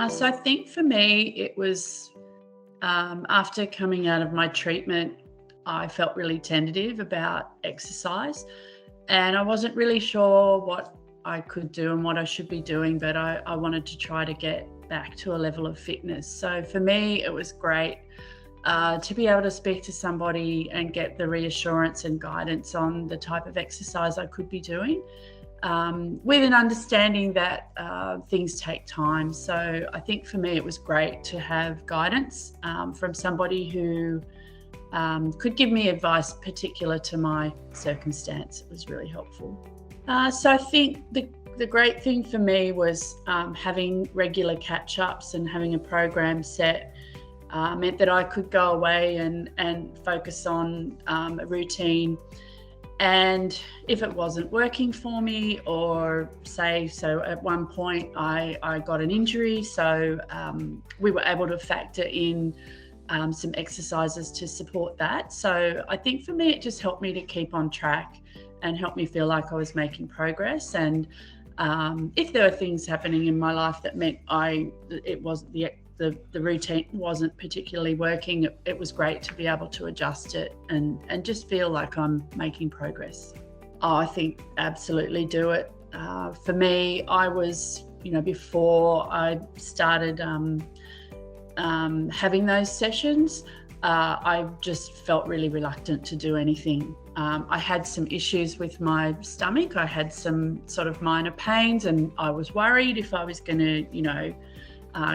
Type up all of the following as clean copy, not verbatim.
So I think for me, it was after coming out of my treatment, I felt really tentative about exercise, and I wasn't really sure what I could do and what I should be doing, but I wanted to try to get back to a level of fitness. So for me, it was great to be able to speak to somebody and get the reassurance and guidance on the type of exercise I could be doing, with an understanding that things take time. So I think for me, it was great to have guidance from somebody who could give me advice particular to my circumstance. It was really helpful. So I think the great thing for me was having regular catch-ups and having a program set meant that I could go away and focus on a routine. And if it wasn't working for me, or so at one point I got an injury, so we were able to factor in some exercises to support that. So I think for me, it just helped me to keep on track and helped me feel like I was making progress. And if there were things happening in my life that meant the routine wasn't particularly working, it was great to be able to adjust it and just feel like I'm making progress. I think absolutely do it. For me, I was, before I started having those sessions, I just felt really reluctant to do anything. I had some issues with my stomach. I had some sort of minor pains, and I was worried if I was going to,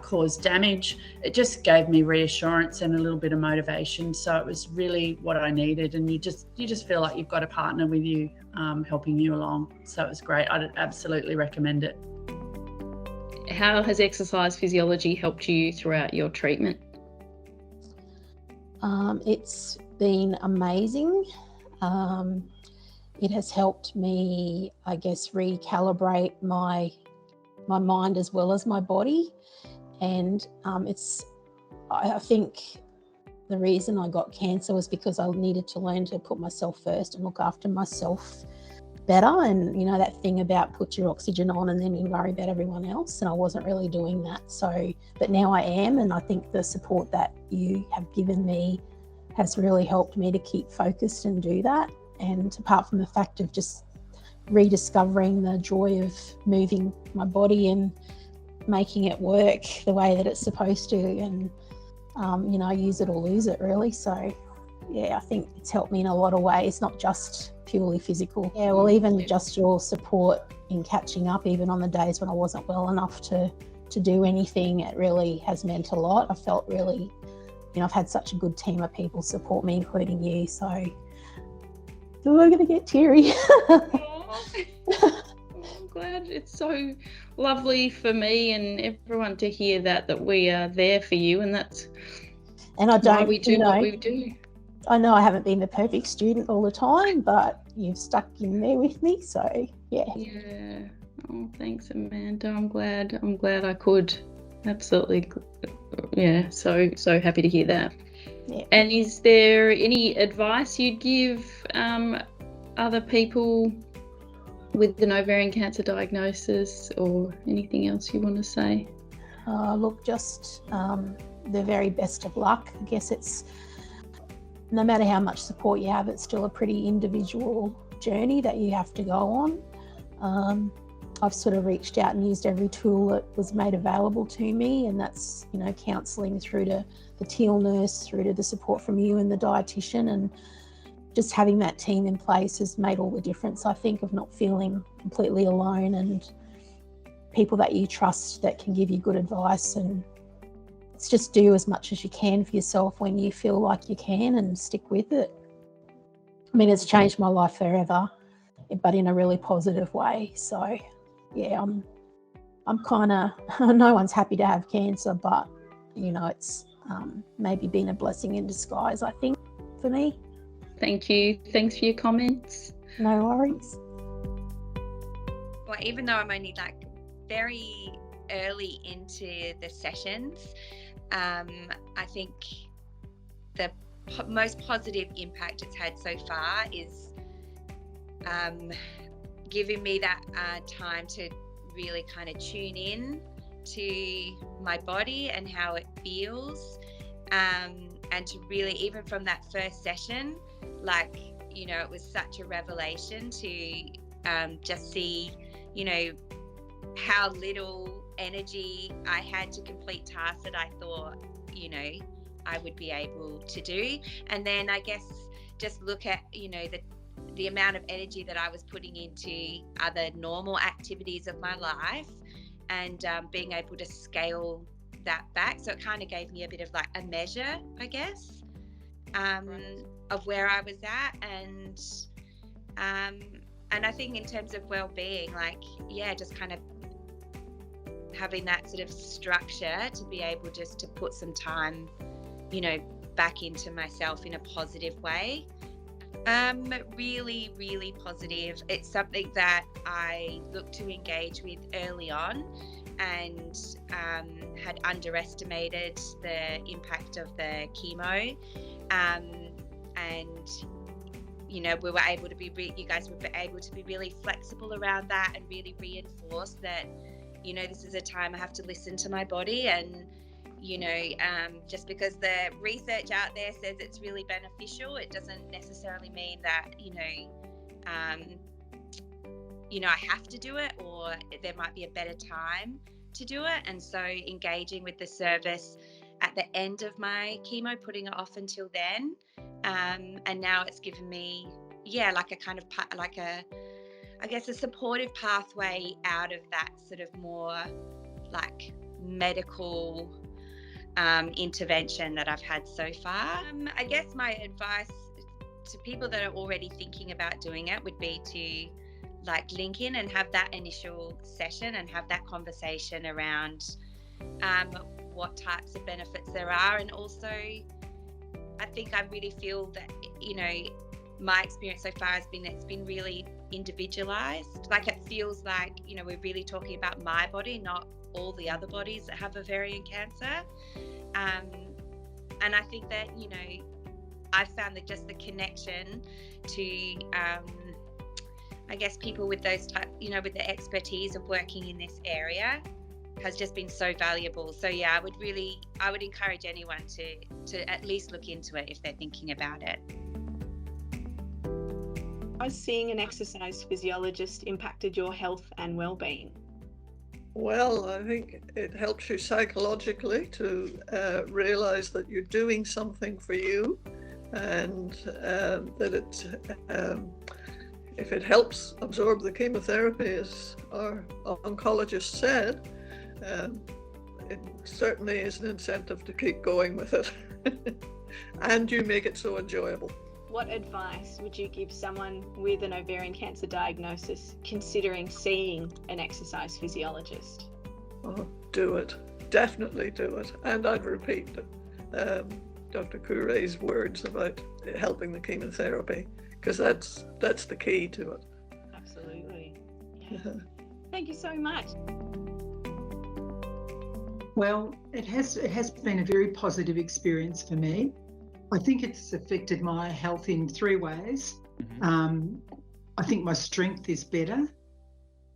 cause damage. It just gave me reassurance and a little bit of motivation. So it was really what I needed. And you just feel like you've got a partner with you, helping you along. So it was great. I'd absolutely recommend it. How has exercise physiology helped you throughout your treatment? It's been amazing. It has helped me, I guess, recalibrate my mind as well as my body. And I think the reason I got cancer was because I needed to learn to put myself first and look after myself better. And that thing about put your oxygen on and then you worry about everyone else, and I wasn't really doing that. So but now I am, and I think the support that you have given me has really helped me to keep focused and do that. And apart from the fact of just rediscovering the joy of moving my body and making it work the way that it's supposed to, and use it or lose it, really. So yeah, I think it's helped me in a lot of ways, not just purely physical. Yeah, well, even just your support in catching up, even on the days when I wasn't well enough to do anything, it really has meant a lot. I felt really, I've had such a good team of people support me, including you. So we're going to get teary. I'm glad. It's so lovely for me and everyone to hear that we are there for you, and that's why we do what we do. I know I haven't been the perfect student all the time, but you've stuck in there with me, so yeah. Yeah. Oh, thanks, Amanda. I'm glad I could. Absolutely. Yeah. So happy to hear that. Yeah. And is there any advice you'd give other people with an ovarian cancer diagnosis, or anything else you want to say? Look, just the very best of luck. I guess it's, no matter how much support you have, it's still a pretty individual journey that you have to go on. I've sort of reached out and used every tool that was made available to me, and that's, counselling through to the teal nurse, through to the support from you and the dietitian, and just having that team in place has made all the difference, I think, of not feeling completely alone, and people that you trust that can give you good advice. And it's just do as much as you can for yourself when you feel like you can, and stick with it. I mean, it's changed my life forever, but in a really positive way. So yeah, I'm kind of, no one's happy to have cancer, but it's maybe been a blessing in disguise, I think, for me. Thank you. Thanks for your comments. No worries. Well, even though I'm only very early into the sessions, I think the most positive impact it's had so far is giving me that time to really kind of tune in to my body and how it feels, and to really, even from that first session, like, you know, it was such a revelation to just see, you know, how little energy I had to complete tasks that I thought, you know, I would be able to do. And then I guess just look at, you know, the amount of energy that I was putting into other normal activities of my life, and being able to scale that back. So it kind of gave me a bit of like a measure, I guess, of where I was at. And I think in terms of well-being, like, yeah, just kind of having that sort of structure to be able just to put some time, you know, back into myself in a positive way. Really, really positive. It's something that I look to engage with early on, and had underestimated the impact of the chemo. And you know, we were able to be, you guys were able to be really flexible around that and really reinforce that, you know, this is a time I have to listen to my body. And, you know, just because the research out there says it's really beneficial, it doesn't necessarily mean that, you know, I have to do it, or there might be a better time to do it. And so engaging with the service at the end of my chemo, putting it off until then. And now it's given me, yeah, like a kind of, like a, I guess, a supportive pathway out of that sort of more like medical intervention that I've had so far. I guess my advice to people that are already thinking about doing it would be to like link in and have that initial session and have that conversation around what types of benefits there are. And also, I think I really feel that, you know, my experience so far has been, it's been really individualized. Like, it feels like, you know, we're really talking about my body, not all the other bodies that have ovarian cancer. And I think that, you know, I've found that just the connection to, I guess, people with those type, you know, with the expertise of working in this area has just been so valuable. So yeah, I would encourage anyone to at least look into it if they're thinking about it. Has seeing an exercise physiologist impacted your health and well-being? Well, I think it helps you psychologically to realise that you're doing something for you, and that if it helps absorb the chemotherapy, as our oncologist said, it certainly is an incentive to keep going with it. And you make it so enjoyable. What advice would you give someone with an ovarian cancer diagnosis considering seeing an exercise physiologist? Oh, do it. Definitely do it. And I'd repeat Dr. Coure's words about helping the chemotherapy, because that's the key to it. Absolutely. Yeah. Thank you so much. Well, it has been a very positive experience for me. I think it's affected my health in 3 ways. Mm-hmm. I think my strength is better,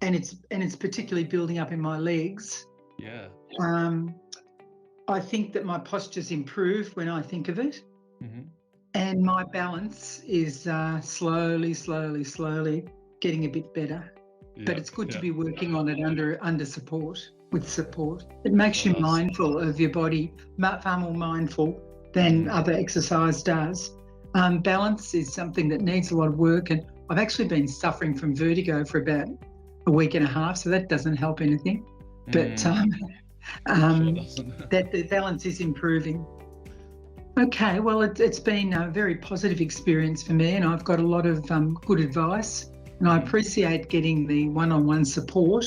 and it's particularly building up in my legs. Yeah. I think that my posture's improved when I think of it, mm-hmm. and my balance is slowly getting a bit better. Yeah, but it's good to be working on it under support. With support, it makes you mindful of your body, far more mindful than other exercise does. Balance is something that needs a lot of work, and I've actually been suffering from vertigo for about a week and a half, so that doesn't help anything. But that the balance is improving. Okay, well, it's been a very positive experience for me, and I've got a lot of good advice, and I appreciate getting the one-on-one support.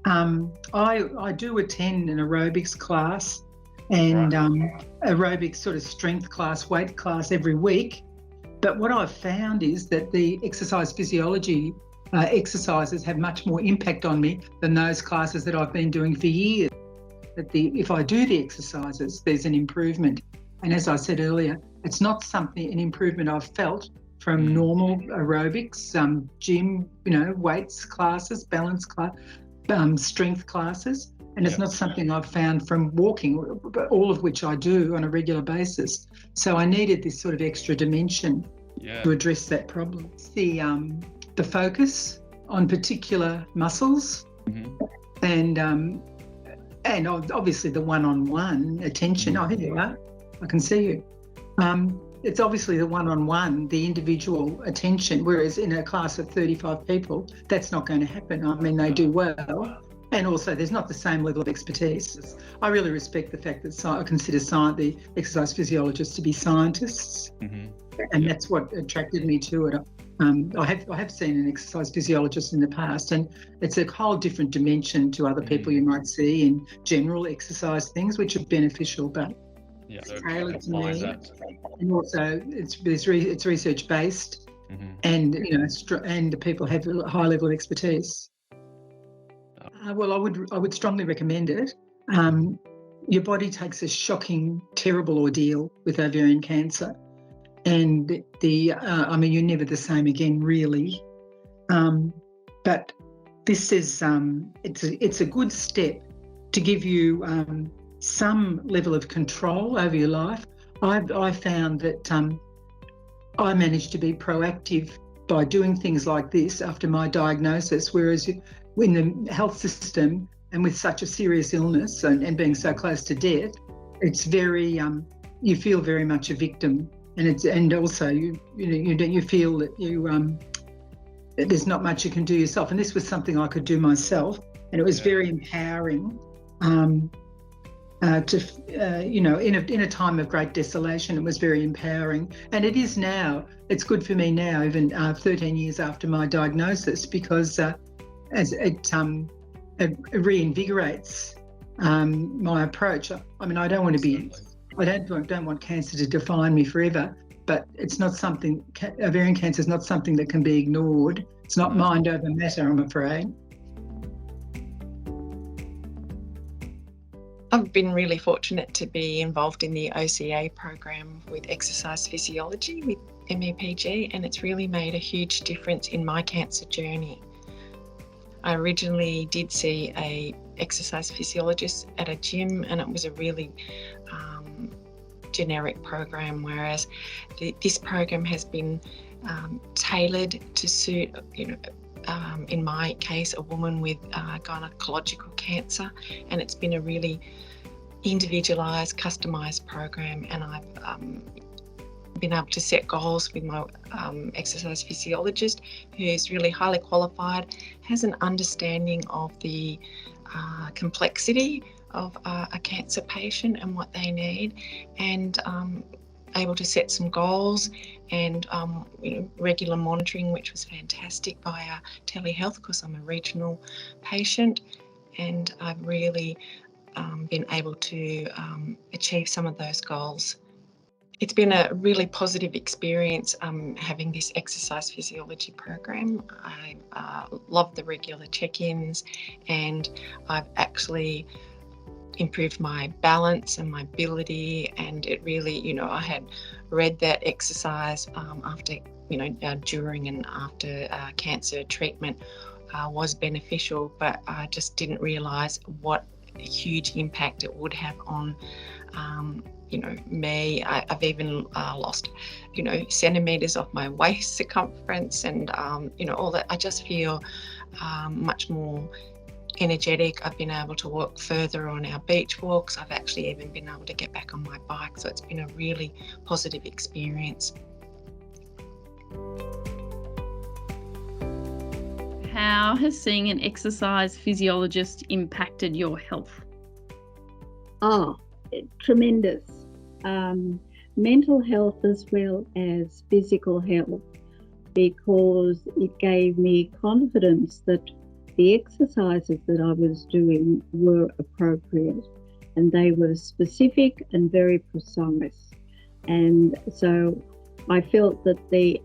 I do attend an aerobics class and aerobics sort of strength class, weight class every week. But what I've found is that the exercise physiology exercises have much more impact on me than those classes that I've been doing for years. That if I do the exercises, there's an improvement. And as I said earlier, it's not an improvement I've felt from normal aerobics, gym, weights classes, balance class, strength classes. And it's not something I've found from walking, all of which I do on a regular basis. So I needed this sort of extra dimension to address that problem. The focus on particular muscles, and obviously the one-on-one attention. Oh, here you are. I can see you. It's obviously the one-on-one, the individual attention, whereas in a class of 35 people, that's not going to happen. I mean, they do well. And also, there's not the same level of expertise. I really respect the fact that I consider the exercise physiologists to be scientists, and that's what attracted me to it. I have seen an exercise physiologist in the past, and it's a whole different dimension to other people you might see in general exercise things, which are beneficial, but so tailored to me. And also, it's research based, and and the people have a high level of expertise. Well, I would strongly recommend it. Your body takes a shocking, terrible ordeal with ovarian cancer, and you're never the same again, really. But this is it's a good step to give you some level of control over your life. I found that I managed to be proactive by doing things like this after my diagnosis, whereas in the health system and with such a serious illness and being so close to death, it's very you feel very much a victim, and also you feel that there's not much you can do yourself. And this was something I could do myself, and it was very empowering. In a time of great desolation, it was very empowering, and it is now. It's good for me now, even 13 years after my diagnosis, because as it reinvigorates my approach. I mean, I don't want to be. I don't want cancer to define me forever, but it's not something. Ovarian cancer is not something that can be ignored. It's not mind over matter, I'm afraid. I've been really fortunate to be involved in the OCA program with Exercise Physiology with MEPG, and it's really made a huge difference in my cancer journey. I originally did see a exercise physiologist at a gym, and it was a really generic program, whereas this program has been tailored to suit, in my case, a woman with gynecological cancer, and it's been a really individualised, customised program, and I've been able to set goals with my exercise physiologist, who's really highly qualified, has an understanding of the complexity of a cancer patient and what they need, and able to set some goals and regular monitoring, which was fantastic via telehealth, because I'm a regional patient, and I've really been able to achieve some of those goals. It's been a really positive experience having this exercise physiology program. I love the regular check-ins, and I've actually improved my balance and my ability, and it really, I had read that exercise after, during and after cancer treatment was beneficial, but I just didn't realise what a huge impact it would have on me. I've even lost, centimetres off my waist circumference, and all that. I just feel much more energetic. I've been able to walk further on our beach walks. I've actually even been able to get back on my bike, so it's been a really positive experience. How has seeing an exercise physiologist impacted your health? Tremendous. Mental health as well as physical health, because it gave me confidence that the exercises that I was doing were appropriate, and they were specific and very precise. And so I felt that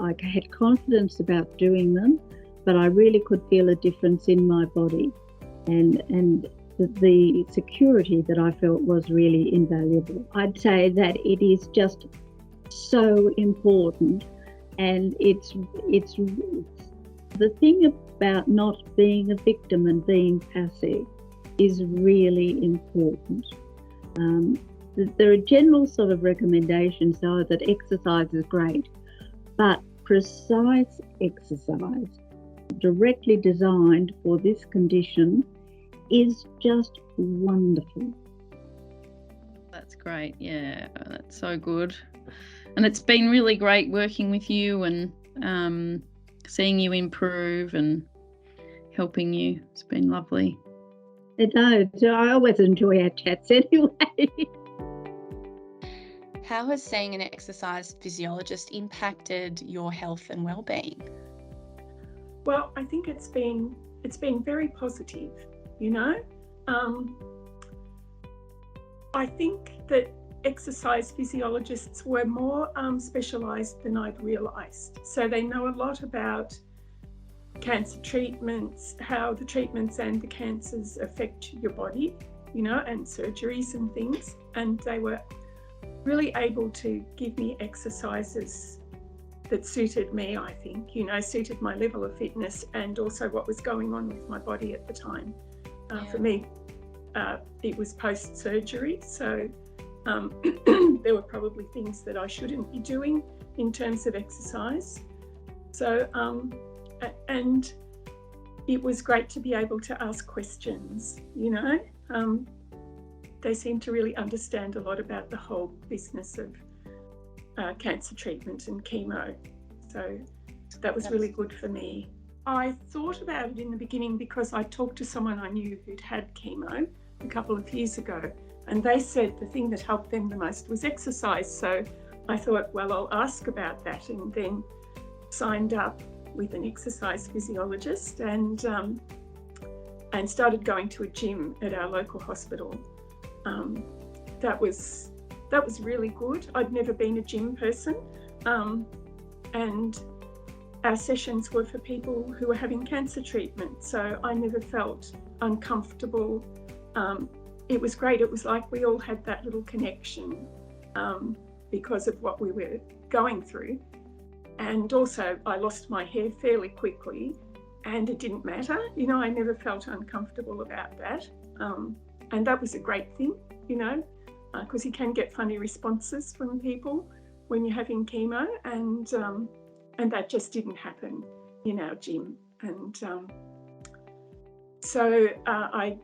I had confidence about doing them, but I really could feel a difference in my body, and the security that I felt was really invaluable. I'd say that it is just so important, and it's the thing about not being a victim and being passive. is really important. There are general sort of recommendations though that exercise is great, but precise exercise directly designed for this condition is just wonderful. That's great. Yeah, that's so good. And it's been really great working with you and seeing you improve and helping you. It's been lovely. I always enjoy our chats anyway. How has seeing an exercise physiologist impacted your health and well-being? Well, I think it's been very positive, you know. I think that exercise physiologists were more specialised than I'd realised. So they know a lot about cancer treatments, how the treatments and the cancers affect your body, you know, and surgeries and things. And they were really able to give me exercises that suited me, I think, you know, suited my level of fitness and also what was going on with my body at the time. For me, it was post-surgery, so there were probably things that I shouldn't be doing in terms of exercise. So, and it was great to be able to ask questions, you know. They seem to really understand a lot about the whole business of cancer treatment and chemo. So that was really good for me. I thought about it in the beginning because I talked to someone I knew who'd had chemo a couple of years ago, and they said the thing that helped them the most was exercise. So I thought, well, I'll ask about that, and then signed up with an exercise physiologist and started going to a gym at our local hospital. That was really good. I'd never been a gym person, and our sessions were for people who were having cancer treatment, so I never felt uncomfortable. It was great. It was like we all had that little connection because of what we were going through. And also I lost my hair fairly quickly and it didn't matter. You know, I never felt uncomfortable about that. And that was a great thing, you know, because you can get funny responses from people when you're having chemo, and that just didn't happen in our gym. And so I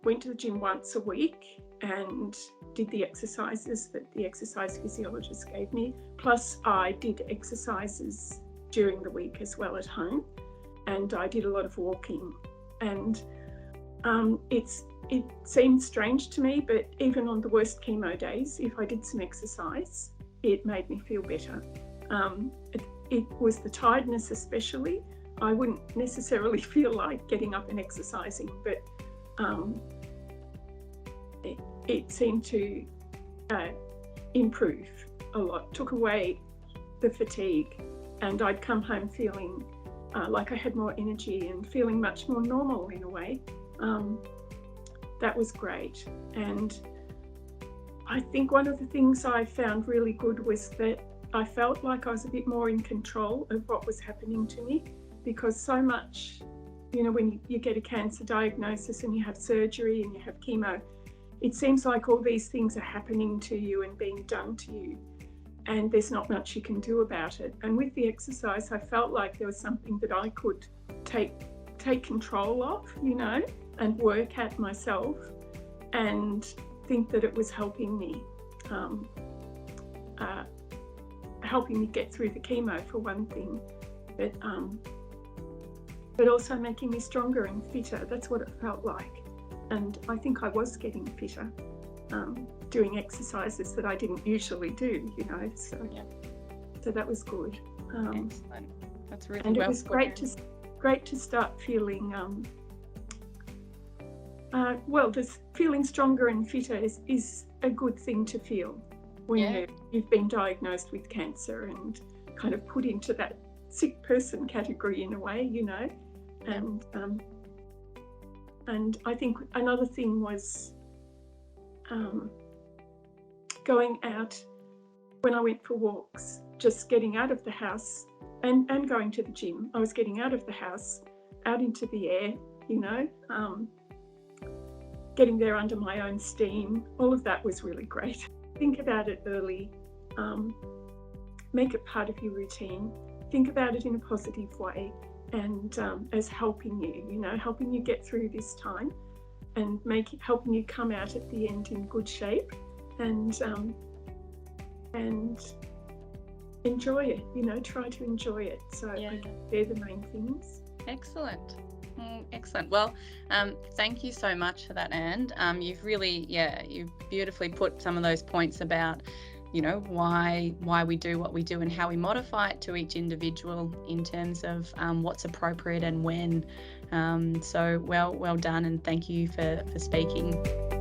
went to the gym once a week and did the exercises that the exercise physiologist gave me. Plus I did exercises during the week as well at home, and I did a lot of walking. And it seemed strange to me, but even on the worst chemo days, if I did some exercise, it made me feel better. It was the tiredness especially. I wouldn't necessarily feel like getting up and exercising, but it seemed to improve a lot, took away the fatigue, and I'd come home feeling like I had more energy and feeling much more normal in a way. That was great. And I think one of the things I found really good was that I felt like I was a bit more in control of what was happening to me, because so much, you know, when you get a cancer diagnosis and you have surgery and you have chemo, it seems like all these things are happening to you and being done to you, and there's not much you can do about it. And with the exercise, I felt like there was something that I could take control of, you know, and work at myself, and think that it was helping me get through the chemo for one thing, but also making me stronger and fitter. That's what it felt like. And I think I was getting fitter, doing exercises that I didn't usually do, you know, so that was good. Excellent. That's really and well it was great to start feeling just feeling stronger and fitter is a good thing to feel when you've been diagnosed with cancer and kind of put into that sick person category in a way, you know. And I think another thing was going out when I went for walks, just getting out of the house and going to the gym. I was getting out of the house, out into the air, you know, getting there under my own steam. All of that was really great. Think about it early. Make it part of your routine. Think about it in a positive way, and as helping you, helping you get through this time, and helping you come out at the end in good shape, and enjoy it. Try to enjoy it. So I think they're the main things. Excellent. Excellent. Well, thank you so much for that, Anne. You've really, you've beautifully put some of those points about, why we do what we do and how we modify it to each individual in terms of what's appropriate and when. So well done, and thank you for speaking.